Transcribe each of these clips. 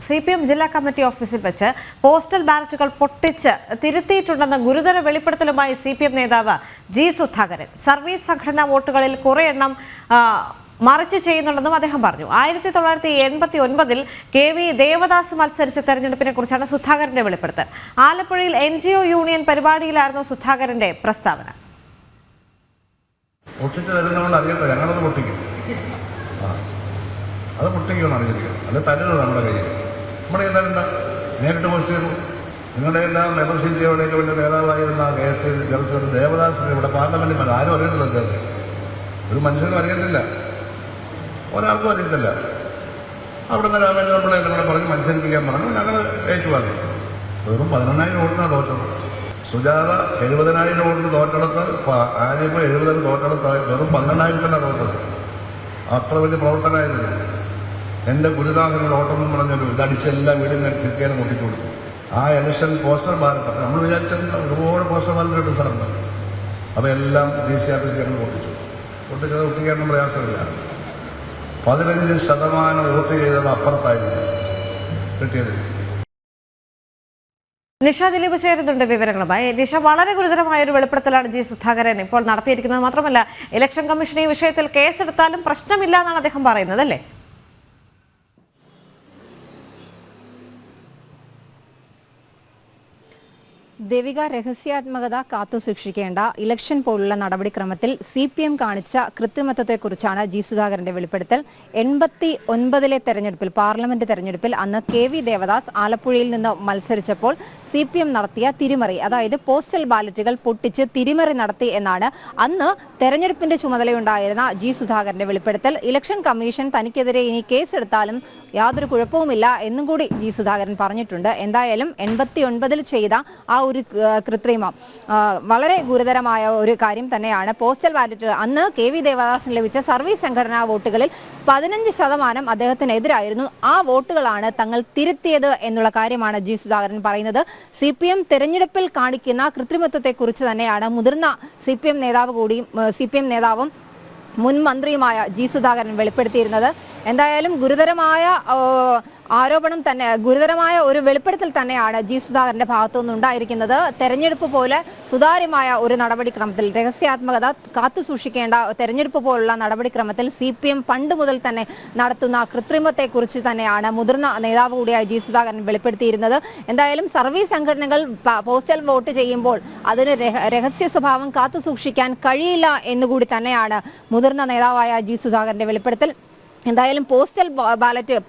CPM ജില്ലാ committee ഓഫീസിൽ വെച്ച് പോസ്റ്റൽ ബാലറ്റുകൾ പൊട്ടിച്ച് തിരുത്തിയിട്ടുണ്ടെന്ന ഗുരുതര വെളിപ്പെടുത്തലുമായി CPM നേതാവ് ജി സുധാകരൻ. സർവീസ് സംഘടനാ വോട്ടുകളിൽ കുറെ എണ്ണം മറിച്ച് ചെയ്യുന്നുണ്ടെന്നും അദ്ദേഹം പറഞ്ഞു. 1989 KV ദേവദാസ് മത്സരിച്ച തെരഞ്ഞെടുപ്പിനെ കുറിച്ചാണ് സുധാകരന്റെ വെളിപ്പെടുത്തൽ. ആലപ്പുഴയിൽ NGO യൂണിയൻ പരിപാടിയിലായിരുന്നു സുധാകരന്റെ പ്രസ്താവന. അത് പൊട്ടിക്കുമെന്ന് അറിഞ്ഞിരിക്കും, അത് തരുന്നത് നമ്മുടെ കയ്യിൽ. നമ്മുടെ എന്താ നേരിട്ട് പോസ്റ്റ് ചെയ്തു. നിങ്ങളുടെ എല്ലാം MSCയുടെ വലിയ നേതാവായിരുന്ന KST ജനറൽ ദേവദാസിനെ ഇവിടെ പാർലമെന്റിൽ ആരും അറിയത്തില്ല. അദ്ദേഹത്തെ ഒരു മനുഷ്യനും അറിയത്തില്ല, ഒരാൾക്കും അറിയത്തില്ല. അവിടെ നിന്ന് രാമേന്ദ്രപിള്ള എന്നെ പറഞ്ഞ് മത്സരിപ്പിക്കാൻ പറഞ്ഞു. ഞങ്ങൾ ഏറ്റുവാങ്ങി. വെറും 11,000 വോട്ടിനാണ് തോറ്റത്. സുജാത 70,000 വോട്ടിന് തോറ്റെടുത്ത് ആര്യപ്പോൾ 70,000 തോറ്റെടുത്ത് വെറും 12,000 തോറ്റത്. അത്ര വലിയ പ്രവർത്തനമായിരുന്നു. എൻ്റെ ഗുരുദാസനോട് ഓട്ടം പറഞ്ഞൊരു ഇതടിച്ച് എല്ലാ വീടും ഭിത്തിയാലും പൊട്ടിച്ചു കൊടുത്തു. ആ ഇലക്ഷൻ പോസ്റ്റർ ബാലറ്റ് നമ്മൾ വിചാരിച്ചത് ഒരുപാട് പോസ്റ്റർ ബാലറ്റ് കിട്ടും സ്ഥലത്ത്. അപ്പോൾ എല്ലാം DC ഞങ്ങൾ പൊട്ടിക്കാനൊന്നും പ്രയാസമില്ല. 15% വോട്ട് ചെയ്തത് അപ്പുറത്തായിരുന്നു കിട്ടിയത്. നിഷ ദിലീപ് ചേരുന്നുണ്ട് വിവരങ്ങളുമായി. നിഷ, വളരെ ഗുരുതരമായ ഒരു വെളിപ്പെടുത്തലാണ് ജി സുധാകരൻ ഇപ്പോൾ നടത്തിയിരിക്കുന്നത്. മാത്രമല്ല, ഇലക്ഷൻ കമ്മീഷൻ ഈ വിഷയത്തിൽ കേസെടുത്താലും പ്രശ്നമില്ല എന്നാണ് അദ്ദേഹം പറയുന്നത്, അല്ലേ? ദേവിക, രഹസ്യാത്മകത കാത്തുസൂക്ഷിക്കേണ്ട ഇലക്ഷൻ പോലുള്ള നടപടിക്രമത്തിൽ CPM കാണിച്ച കൃത്രിമത്വത്തെക്കുറിച്ചാണ് ജി സുധാകരന്റെ വെളിപ്പെടുത്തൽ. 89 തെരഞ്ഞെടുപ്പിൽ, പാർലമെന്റ് തെരഞ്ഞെടുപ്പിൽ അന്ന് KV ദേവദാസ് ആലപ്പുഴയിൽ നിന്ന് മത്സരിച്ചപ്പോൾ CPM നടത്തിയ തിരിമറി, അതായത് പോസ്റ്റൽ ബാലറ്റുകൾ പൊട്ടിച്ച് തിരിമറി നടത്തി എന്നാണ് അന്ന് തെരഞ്ഞെടുപ്പിന്റെ ചുമതലയുണ്ടായിരുന്ന ജി സുധാകരന്റെ വെളിപ്പെടുത്തൽ. ഇലക്ഷൻ കമ്മീഷൻ തനിക്കെതിരെ ഇനി കേസെടുത്താലും യാതൊരു കുഴപ്പവുമില്ല എന്നും കൂടി ജി സുധാകരൻ പറഞ്ഞിട്ടുണ്ട്. എന്തായാലും 89 ചെയ്ത ആ ഒരു കൃത്രിമം വളരെ ഗുരുതരമായ ഒരു കാര്യം തന്നെയാണ്. പോസ്റ്റൽ ബാലറ്റ് അന്ന് KV ദേവദാസിന് ലഭിച്ച സർവീസ് സംഘടനാ വോട്ടുകളിൽ 15% അദ്ദേഹത്തിനെതിരായിരുന്നു. ആ വോട്ടുകളാണ് തങ്ങൾ തിരുത്തിയത് എന്നുള്ള കാര്യമാണ് ജി സുധാകരൻ പറയുന്നത്. CPM തെരഞ്ഞെടുപ്പിൽ കാണിക്കുന്ന കൃത്രിമത്വത്തെക്കുറിച്ച് തന്നെയാണ് മുതിർന്ന CPM നേതാവും മുൻ മന്ത്രിയുമായ ജി സുധാകരൻ വെളിപ്പെടുത്തിയിരുന്നത്. എന്തായാലും ഗുരുതരമായ ആരോപണം തന്നെ, ഗുരുതരമായ ഒരു വെളിപ്പെടുത്തൽ തന്നെയാണ് ജി സുധാകരന്റെ ഭാഗത്തുനിന്ന് ഉണ്ടായിരിക്കുന്നത്. തെരഞ്ഞെടുപ്പ് പോലെ സുതാര്യമായ ഒരു നടപടിക്രമത്തിൽ, രഹസ്യാത്മകത കാത്തുസൂക്ഷിക്കേണ്ട തെരഞ്ഞെടുപ്പ് പോലുള്ള നടപടിക്രമത്തിൽ CPM പണ്ട് മുതൽ തന്നെ നടത്തുന്ന കൃത്രിമത്തെക്കുറിച്ച് തന്നെയാണ് മുതിർന്ന നേതാവ് കൂടിയായ ജി സുധാകരൻ വെളിപ്പെടുത്തിയിരുന്നത്. എന്തായാലും സർവീസ് സംഘടനകൾ പോസ്റ്റൽ വോട്ട് ചെയ്യുമ്പോൾ അതിന് രഹസ്യ സ്വഭാവം കാത്തുസൂക്ഷിക്കാൻ കഴിയില്ല എന്നുകൂടി തന്നെയാണ് മുതിർന്ന നേതാവായ ജി സുധാകരന്റെ വെളിപ്പെടുത്തൽ. എന്തായാലും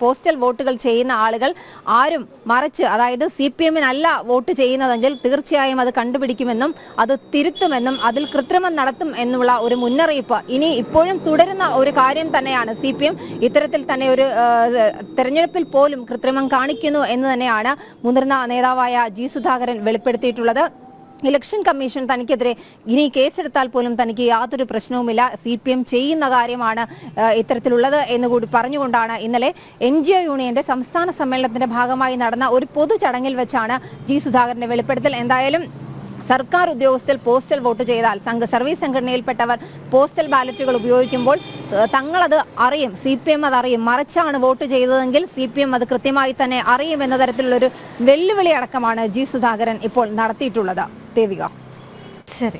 പോസ്റ്റൽ വോട്ടുകൾ ചെയ്യുന്ന ആളുകൾ ആരും മറിച്ച്, അതായത് CPM-നല്ല വോട്ട് ചെയ്യുന്നതെങ്കിൽ തീർച്ചയായും അത് കണ്ടുപിടിക്കുമെന്നും അത് തിരുത്തുമെന്നും അതിൽ കൃത്രിമം നടത്തും എന്നുള്ള ഒരു മുന്നറിയിപ്പ് ഇപ്പോഴും തുടരുന്ന ഒരു കാര്യം തന്നെയാണ്. CPM ഇത്തരത്തിൽ തന്നെ ഒരു തെരഞ്ഞെടുപ്പിൽ പോലും കൃത്രിമം കാണിക്കുന്നു എന്ന് തന്നെയാണ് മുതിർന്ന നേതാവായ ജി സുധാകരൻ വെളിപ്പെടുത്തിയിട്ടുള്ളത്. ഇലക്ഷൻ കമ്മീഷൻ തനിക്കെതിരെ ഇനി കേസെടുത്താൽ പോലും തനിക്ക് യാതൊരു പ്രശ്നവുമില്ല, CPM ചെയ്യുന്ന കാര്യമാണ് ഇത്തരത്തിലുള്ളത് എന്നുകൂടി പറഞ്ഞുകൊണ്ടാണ് ഇന്നലെ NGO യൂണിയന്റെ സംസ്ഥാന സമ്മേളനത്തിന്റെ ഭാഗമായി നടന്ന ഒരു പൊതു ചടങ്ങിൽ വെച്ചാണ് ജി സുധാകരന്റെ വെളിപ്പെടുത്തൽ. എന്തായാലും സർക്കാർ ഉദ്യോഗസ്ഥർ പോസ്റ്റൽ വോട്ട് ചെയ്താൽ, സർവീസ് സംഘടനയിൽപ്പെട്ടവർ പോസ്റ്റൽ ബാലറ്റുകൾ ഉപയോഗിക്കുമ്പോൾ തങ്ങളത് അറിയും, CPM അതറിയും. മറിച്ചാണ് വോട്ട് ചെയ്തതെങ്കിൽ CPM അത് കൃത്യമായി തന്നെ അറിയും എന്ന തരത്തിലുള്ളൊരു വെല്ലുവിളി അടക്കമാണ് ജി സുധാകരൻ ഇപ്പോൾ നടത്തിയിട്ടുള്ളത്. ദേവിക, ശരി.